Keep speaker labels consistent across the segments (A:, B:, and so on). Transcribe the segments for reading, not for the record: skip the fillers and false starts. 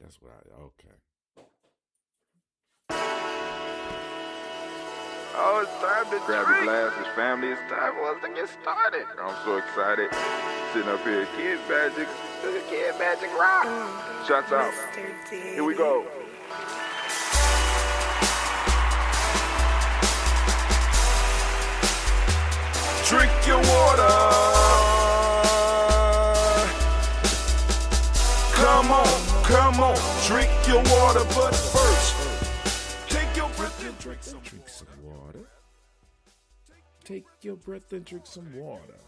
A: That's what okay.
B: Oh, it's time to grab your glasses, family. It's time for us to get started. I'm so excited. Sitting up here, Kid Magic Rock. Shots out. Here we go. Drink your water. Come on, drink your water, but first, take your breath and drink some
A: water. Take your breath and drink some water.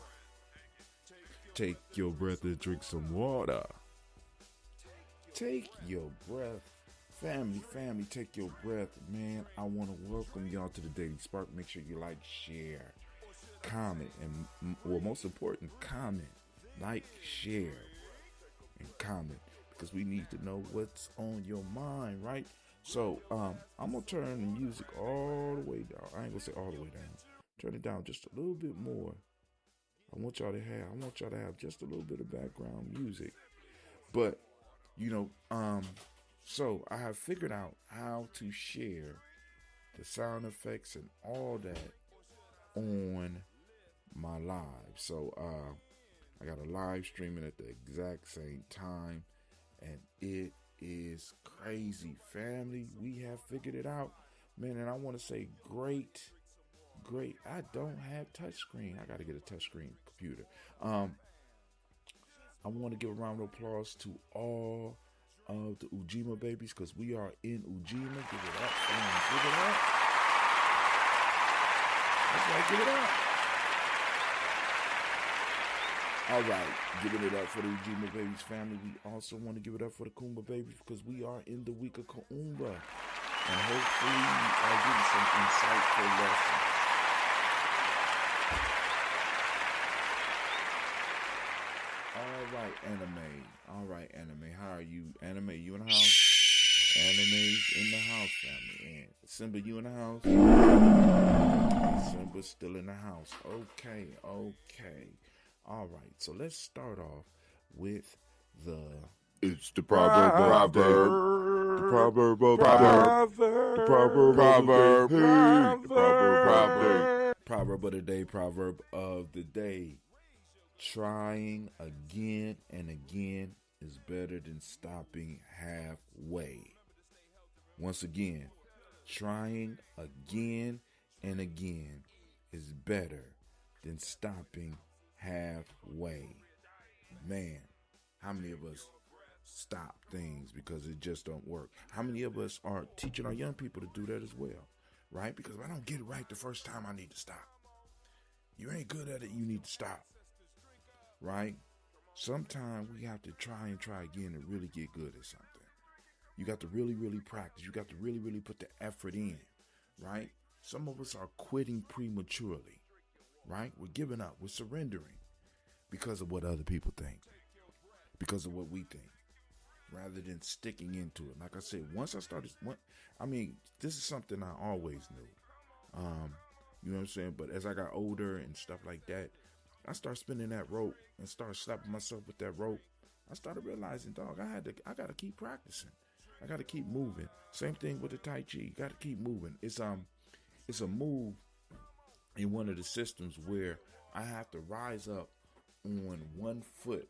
A: Take your breath and drink some water. Take your breath. Family, take your breath. Man, I want to welcome y'all to the Daily Spark. Make sure you like, share, comment, and most important, comment. Like, share, and comment. Because we need to know what's on your mind, right? So, I'm going to turn the music all the way down. I ain't going to say all the way down. Turn it down just a little bit more. I want y'all to have just a little bit of background music. But, so I have figured out how to share the sound effects and all that on my live. So, I got a live streaming at the exact same time. And it is crazy, family. We have figured it out, man. And I want to say great. I don't have touchscreen. I got to get a touchscreen computer. I want to give a round of applause to all of the Ujima babies because we are in Ujima. Give it up, fam. Give it up. That's right. Give it up. All right, giving it up for the Ujima babies family. We also want to give it up for the Kumba babies because we are in the week of Kuumba. And hopefully you are getting some insightful lessons. All right, anime. How are you? Anime, you in the house? Anime's in the house, family. And Simba, you in the house? Simba's still in the house. Okay. All right, so let's start off with
B: It's the proverb. The proverb of the day.
A: Proverb of the day. Trying again and again is better than stopping halfway. Once again, trying again and again is better than stopping halfway. Man, how many of us stop things because it just don't work? How many of us are teaching our young people to do that as well, right? Because if I don't get it right the first time, I need to stop. You ain't good at it, you need to stop, right? Sometimes we have to try again to really get good at something. You got to really practice. You got to really put the effort in, right? Some of us are quitting prematurely. Right? We're giving up. We're surrendering because of what other people think, because of what we think, rather than sticking into it. Like I said, this is something I always knew. You know what I'm saying? But as I got older and stuff like that, I started spinning that rope and started slapping myself with that rope. I started realizing, dog, I got to keep practicing. I got to keep moving. Same thing with the Tai Chi. You got to keep moving. It's a move in one of the systems where I have to rise up on one foot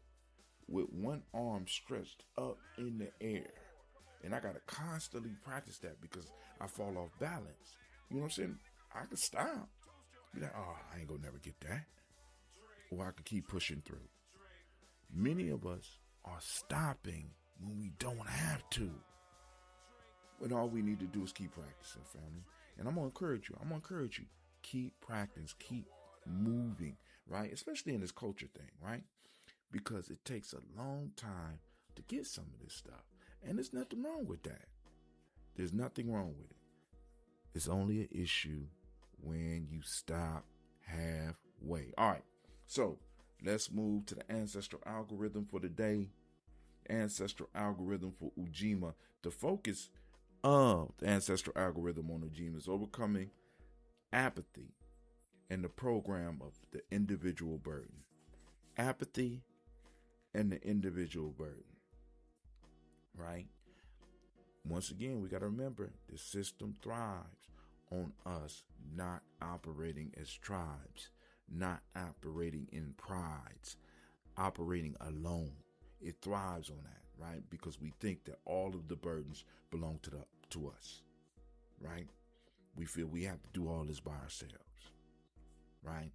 A: with one arm stretched up in the air. And I got to constantly practice that because I fall off balance. You know what I'm saying? I can stop. Be like, oh, I ain't gonna never get that. Or I can keep pushing through. Many of us are stopping when we don't have to. When all we need to do is keep practicing, family. And I'm going to encourage you. Keep practicing, keep moving, right? Especially in this culture thing, right? Because it takes a long time to get some of this stuff. And there's nothing wrong with that. There's nothing wrong with it. It's only an issue when you stop halfway. All right, so let's move to the ancestral algorithm for the day. Ancestral algorithm for Ujima. The focus of the ancestral algorithm on Ujima is overcoming apathy and the program of the individual burden. Apathy and the individual burden, right? once again, we got to remember the system thrives on us not operating as tribes, not operating in prides, operating alone. It thrives on that, right? Because we think that all of the burdens belong to us, right? We feel we have to do all this by ourselves, right?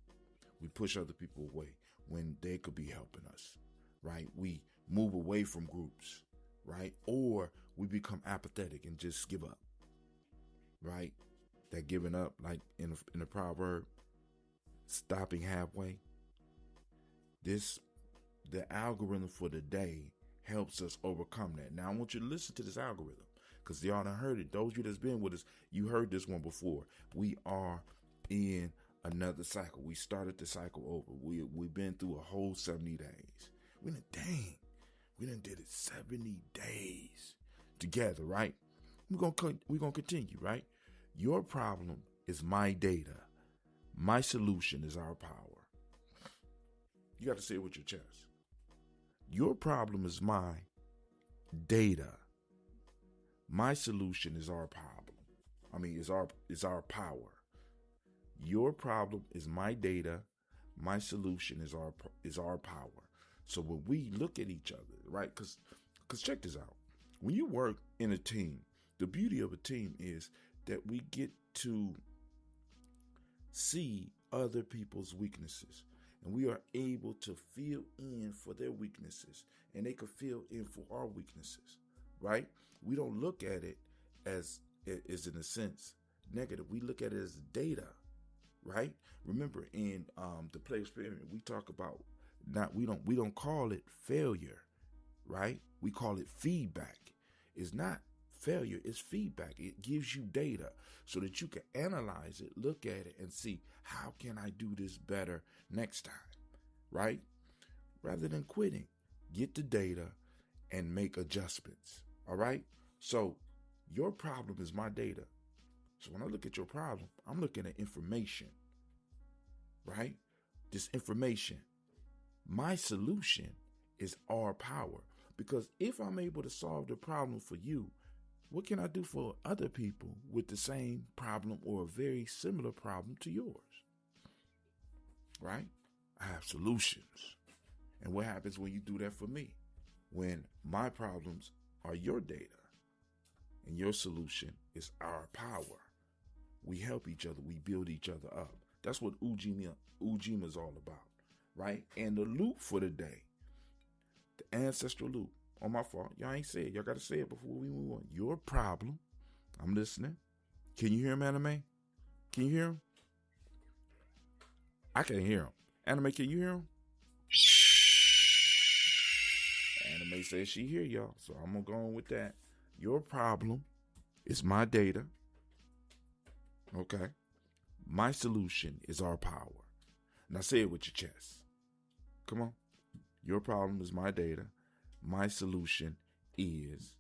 A: We push other people away when they could be helping us, right? We move away from groups, right? Or we become apathetic and just give up, right? That giving up, like in the proverb, stopping halfway. The algorithm for the day helps us overcome that. Now I want you to listen to this algorithm because y'all done heard it. Those of you that's been with us, you heard this one before. We are in another cycle. We started the cycle over. We've been through a whole 70 days. We done did it 70 days together, right? We're gonna continue, right? Your problem is my data. My solution is our power. You got to say it with your chest. Your problem is my data. My solution is our problem. Is our power. Your problem is my data. My solution is our power. So when we look at each other, right? Because check this out. When you work in a team, the beauty of a team is that we get to see other people's weaknesses, and we are able to fill in for their weaknesses, and they could fill in for our weaknesses, right? We don't look at it as in a sense negative. We look at it as data, right? Remember in the play experiment, we talk about we don't call it failure, right? We call it feedback. It's not failure, it's feedback. It gives you data so that you can analyze it, look at it, and see how can I do this better next time, right? Rather than quitting, get the data and make adjustments, all right? So your problem is my data. So when I look at your problem, I'm looking at information, right? This information. My solution is our power, because if I'm able to solve the problem for you, what can I do for other people with the same problem or a very similar problem to yours? Right? I have solutions. And what happens when you do that for me? When my problems are your data and your solution is our power. We help each other. We build each other up. That's what Ujima is all about, right? And the loop for the day, the ancestral loop. On my fault. Y'all ain't say it. Y'all got to say it before we move on. Your problem. I'm listening. Can you hear him, Anime? Can you hear him? I can't hear him. Anime, can you hear him? Anime says she hear y'all. So I'm going to go on with that. Your problem is my data. Okay. My solution is our power. Now say it with your chest. Come on. Your problem is my data. My solution is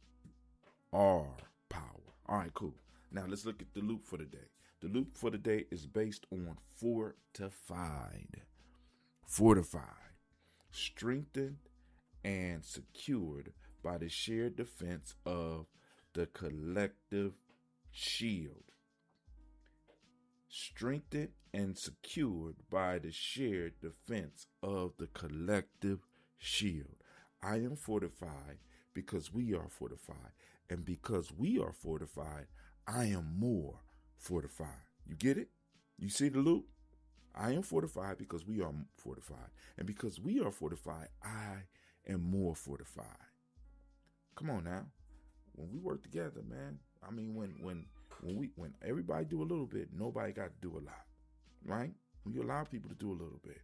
A: our power. All right, cool. Now let's look at the loop for the day. The loop for the day is based on fortified. Fortified. Strengthened and secured by the shared defense of the collective shield. Strengthened and secured by the shared defense of the collective shield. I am fortified because we are fortified. And because we are fortified, I am more fortified. You get it? You see the loop? I am fortified because we are fortified. And because we are fortified, I am more fortified. Come on now. When we work together, man, I mean, when everybody do a little bit, nobody got to do a lot, right? When you allow people to do a little bit,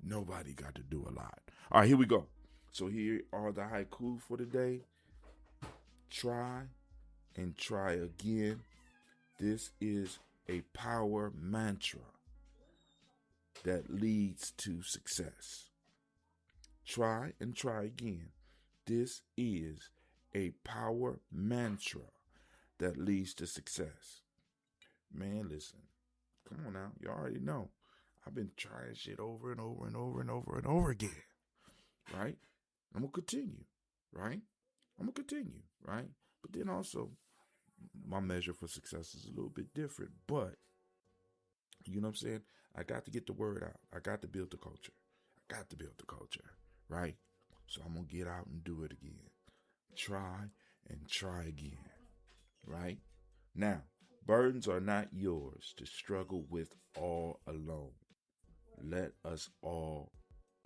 A: nobody got to do a lot. All right, here we go. So here are the haiku for the day. Try and try again. This is a power mantra that leads to success. Try and try again. This is a power mantra that leads to success. Man, listen. Come on now. You already know. I've been trying shit over and over and over and over and over again. Right? I'm going to continue, right? But then also, my measure for success is a little bit different, but you know what I'm saying? I got to get the word out. I got to build the culture. Right? So I'm going to get out and do it again. Try and try again. Right? Now, burdens are not yours to struggle with all alone. Let us all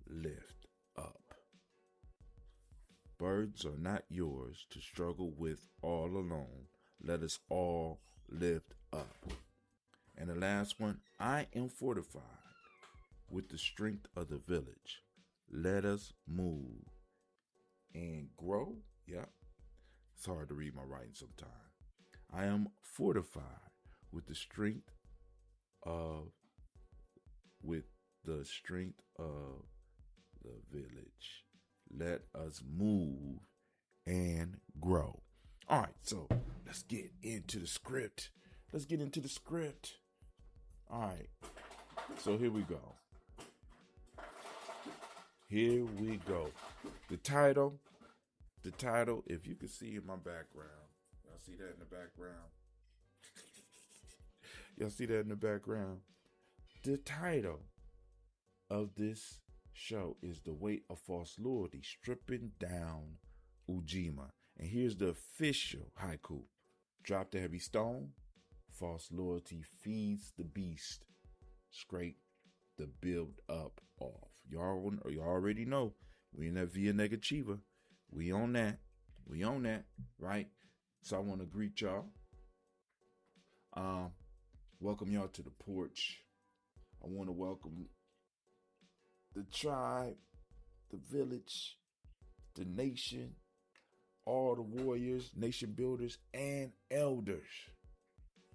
A: lift up. Burdens are not yours to struggle with all alone. Let us all lift up. And the last one, I am fortified with the strength of the village. Let us move and grow. Yeah, it's hard to read my writing sometimes. I am fortified with the strength of the village. Let us move and grow. All right, so let's get into the script. All right, so here we go. The title, if you can see in my background, y'all see that in the background? The title of this show is The Weight of False Loyalty, Stripping Down Ujima. And here's the official haiku. Drop the heavy stone. False loyalty feeds the beast. Scrape the build up off. Y'all already know. We in that Via Negativa. We on that, right? So I want to greet y'all. Welcome y'all to the porch. I want to welcome the tribe, the village, the nation, all the warriors, nation builders, and elders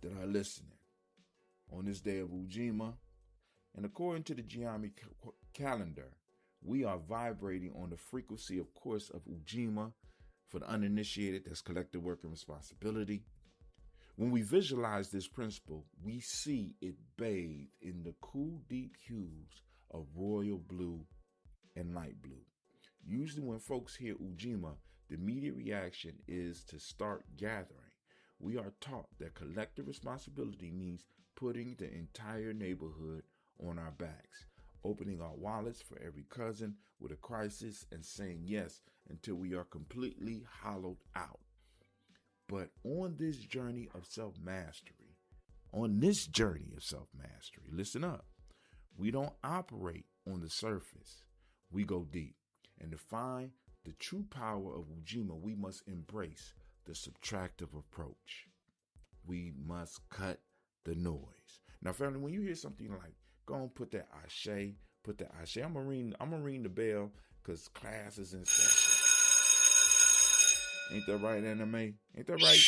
A: that are listening on this day of Ujima. And according to the Giami calendar, we are vibrating on the frequency, of course, of Ujima. For the uninitiated, that's collective work and responsibility. When we visualize this principle, we see it bathed in the cool, deep hues of royal blue and light blue. Usually when folks hear Ujima, the immediate reaction is to start gathering. We are taught that collective responsibility means putting the entire neighborhood on our backs, opening our wallets for every cousin with a crisis and saying yes until we are completely hollowed out. But on this journey of self-mastery, listen up. We don't operate on the surface. We go deep. And to find the true power of Ujima, we must embrace the subtractive approach. We must cut the noise. Now, family, when you hear something like, go and put that ashe. I'm gonna ring the bell because class is in session. Ain't that right, anime? Ain't that right?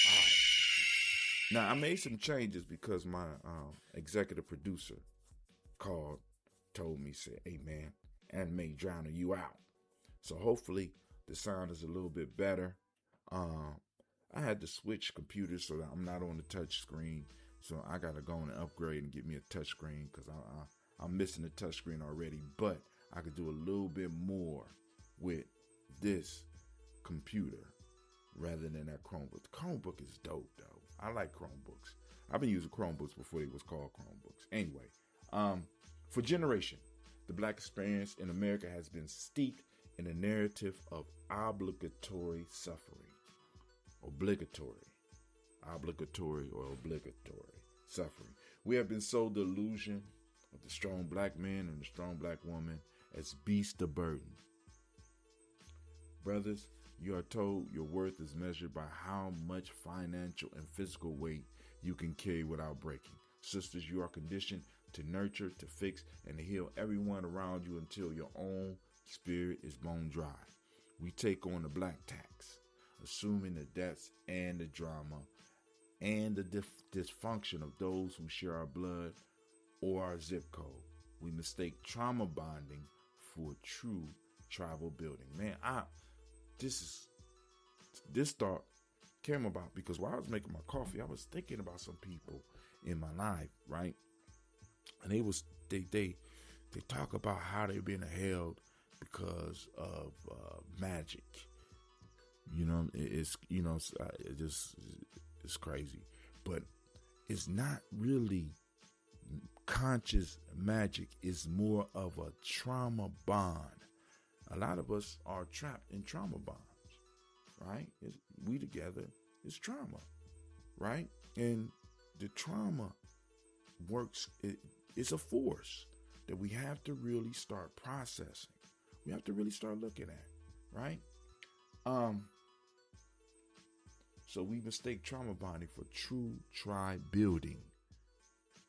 A: All right. Now, I made some changes because my executive producer told me, said, hey, man, anime drowning you out. So hopefully the sound is a little bit better. I had to switch computers so that I'm not on the touch screen. So I got to go and upgrade and get me a touch screen because I'm missing the touch screen already. But I could do a little bit more with this computer rather than that Chromebook. The Chromebook is dope, though. I like Chromebooks. I've been using Chromebooks before they was called Chromebooks. Anyway, for generation, the Black experience in America has been steeped in a narrative of obligatory suffering. Obligatory suffering. We have been sold the illusion of the strong black man and the strong black woman as beasts of burden. Brothers, you are told your worth is measured by how much financial and physical weight you can carry without breaking. Sisters, you are conditioned to nurture, to fix, and to heal everyone around you until your own spirit is bone dry. We take on the black tax, assuming the debts and the drama and the dysfunction of those who share our blood or our zip code. We mistake trauma bonding for true tribal building. Man, this thought came about because while I was making my coffee, I was thinking about some people in my life, right? And they talk about how they've been held because of it's is crazy, but it's not really conscious magic. It's more of a trauma bond. A lot of us are trapped in trauma bonds, right? We together is trauma, right? And the trauma works. It's a force that we have to really start processing. We have to really start looking at, right? So we mistake trauma bonding for true tribe building.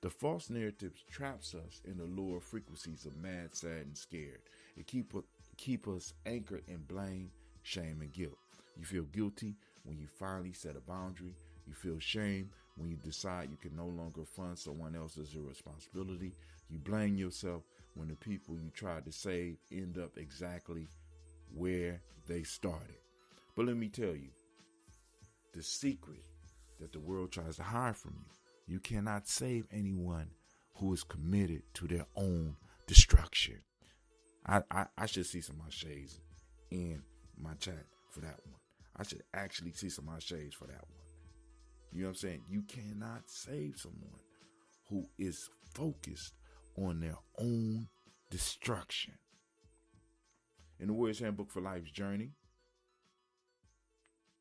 A: The false narrative traps us in the lower frequencies of mad, sad, and scared. It keep us anchored in blame, shame, and guilt. You feel guilty when you finally set a boundary. You feel shame when you decide you can no longer fund someone else's irresponsibility. You blame yourself when the people you tried to save end up exactly where they started. But let me tell you, the secret that the world tries to hide from you: you cannot save anyone who is committed to their own destruction. I should see some of my shades in my chat for that one. I should actually see some of my shades for that one. You know what I'm saying? You cannot save someone who is focused on their own destruction. In the Warrior's Handbook for Life's Journey,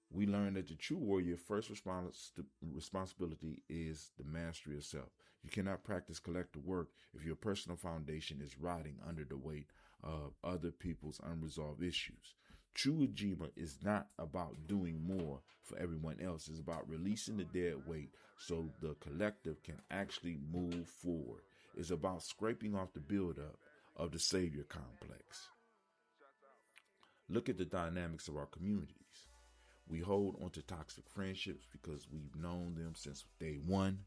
A: we learn that the true warrior's first responsibility is the mastery of self. You cannot practice collective work if your personal foundation is rotting under the weight of other people's unresolved issues. True Ujima is not about doing more for everyone else. It's about releasing the dead weight so the collective can actually move forward. It's about scraping off the buildup of the savior complex. Look at the dynamics of our communities. We hold onto toxic friendships because we've known them since day one.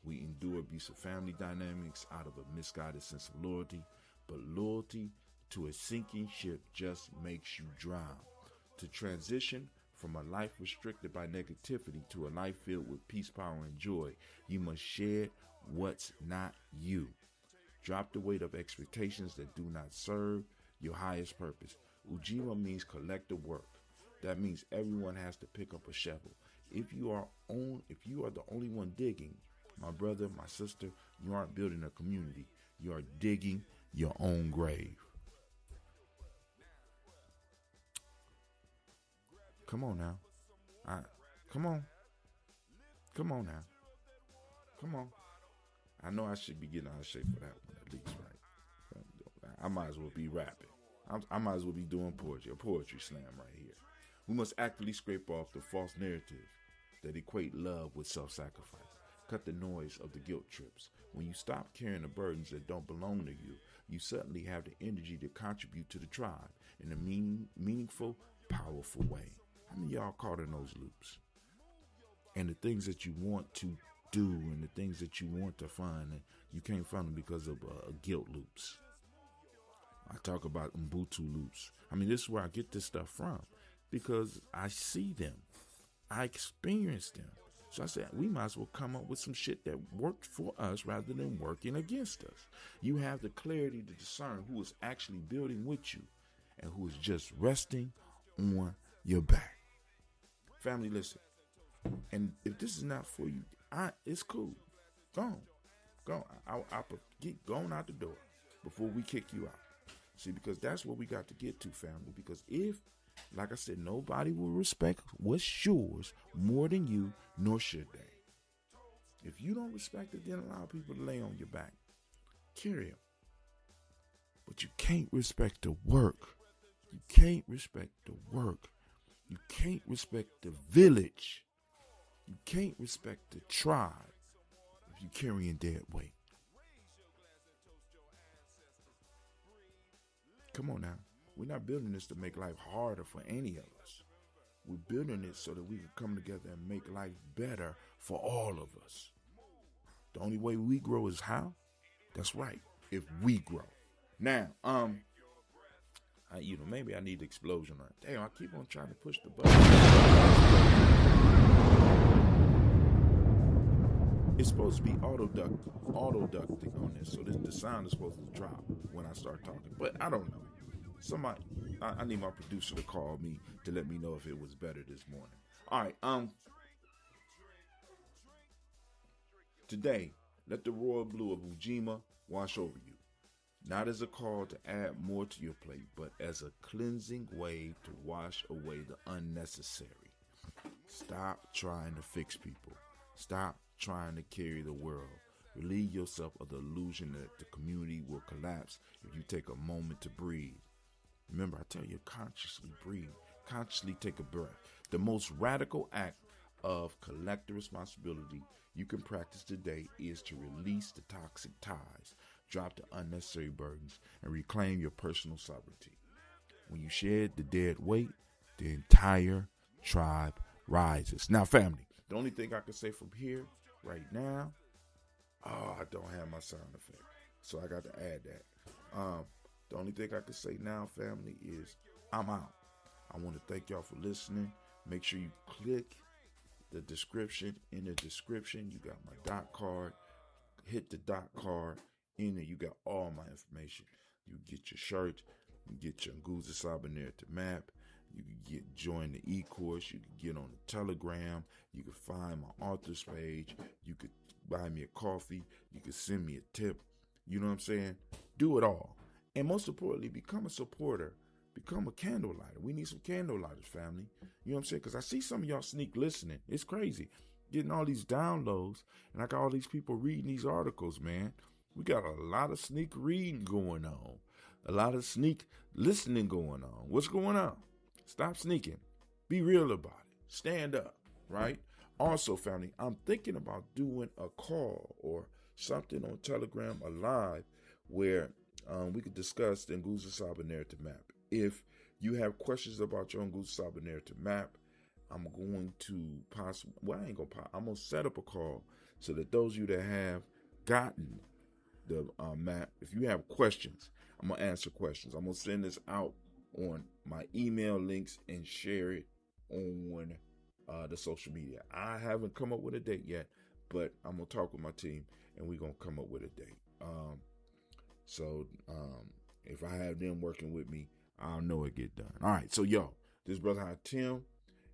A: We endure abusive family dynamics out of a misguided sense of loyalty. But loyalty to a sinking ship just makes you drown. To transition from a life restricted by negativity to a life filled with peace, power, and joy, you must shed what's not you. Drop the weight of expectations that do not serve your highest purpose. Ujima means collective work. That means everyone has to pick up a shovel. If you are the only one digging, my brother, my sister, you aren't building a community. You are digging your own grave. Come on now. Come on now. Come on. I know I should be getting out of shape for that one at least, right? I might as well be rapping. I might as well be doing a poetry slam right here. We must actively scrape off the false narratives that equate love with self-sacrifice. Cut the noise of the guilt trips. When you stop carrying the burdens that don't belong to you, you suddenly have the energy to contribute to the tribe in a meaningful, powerful way. How many of y'all caught in those loops? And the things that you want to do and the things that you want to find, and you can't find them because of guilt loops. I talk about Ubuntu loops. I mean, this is where I get this stuff from, because I see them. I experience them. So I said, we might as well come up with some shit that worked for us rather than working against us. You have the clarity to discern who is actually building with you and who is just resting on your back. Family, listen. And if this is not for you, it's cool. Go on. I'll get going out the door before we kick you out. See, because that's what we got to get to, family. Because if, like I said, nobody will respect what's yours more than you, nor should they. If you don't respect it, then allow people to lay on your back. Carry them. But you can't respect the work. You can't respect the work. You can't respect the village. You can't respect the tribe if you're carrying dead weight. Come on now. We're not building this to make life harder for any of us. We're building it so that we can come together and make life better for all of us. The only way we grow is how? That's right. If we grow. Now, maybe I need the explosion on it. Damn, I keep on trying to push the button. It's supposed to be auto-ducting on this, so the sound is supposed to drop when I start talking. But I don't know. I need my producer to call me to let me know if it was better this morning. All right, Today, let the royal blue of Ujima wash over you. Not as a call to add more to your plate, but as a cleansing wave to wash away the unnecessary. Stop trying to fix people. Stop trying to carry the world. Relieve yourself of the illusion that the community will collapse if you take a moment to breathe. Remember, I tell you, consciously breathe. Consciously take a breath. The most radical act of collective responsibility you can practice today is to release the toxic ties, drop the unnecessary burdens, and reclaim your personal sovereignty. When you shed the dead weight, the entire tribe rises. Now, family, the only thing I can say from here right now, I don't have my sound effect, so I got to add that. The only thing I can say now, family, is I'm out. I want to thank y'all for listening. Make sure you click the description. In the description, you got my dot card. Hit the dot card. In there, you got all my information. You get your shirt. You get your Nguza Sabanera to map. You can join the e-course. You can get on the Telegram. You can find my author's page. You could buy me a coffee. You can send me a tip. You know what I'm saying? Do it all. And most importantly, become a supporter. Become a candle lighter. We need some candle lighters, family. You know what I'm saying? Because I see some of y'all sneak listening. It's crazy. Getting all these downloads. And I got all these people reading these articles, man. We got a lot of sneak reading going on. A lot of sneak listening going on. What's going on? Stop sneaking. Be real about it. Stand up, right? Also, family, I'm thinking about doing a call or something on Telegram, a live, where we could discuss the Nguza Sabanera to map. If you have questions about your Nguza Sabanera to map, I'm going to I'm going to set up a call so that those of you that have gotten the map, if you have questions, I'm going to answer questions. I'm going to send this out on my email links and share it on the social media. I haven't come up with a date yet, but I'm going to talk with my team and we're going to come up with a date. So if I have them working with me, I'll know it get done. All right. So, this brother Tim,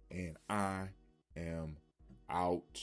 A: and I am out.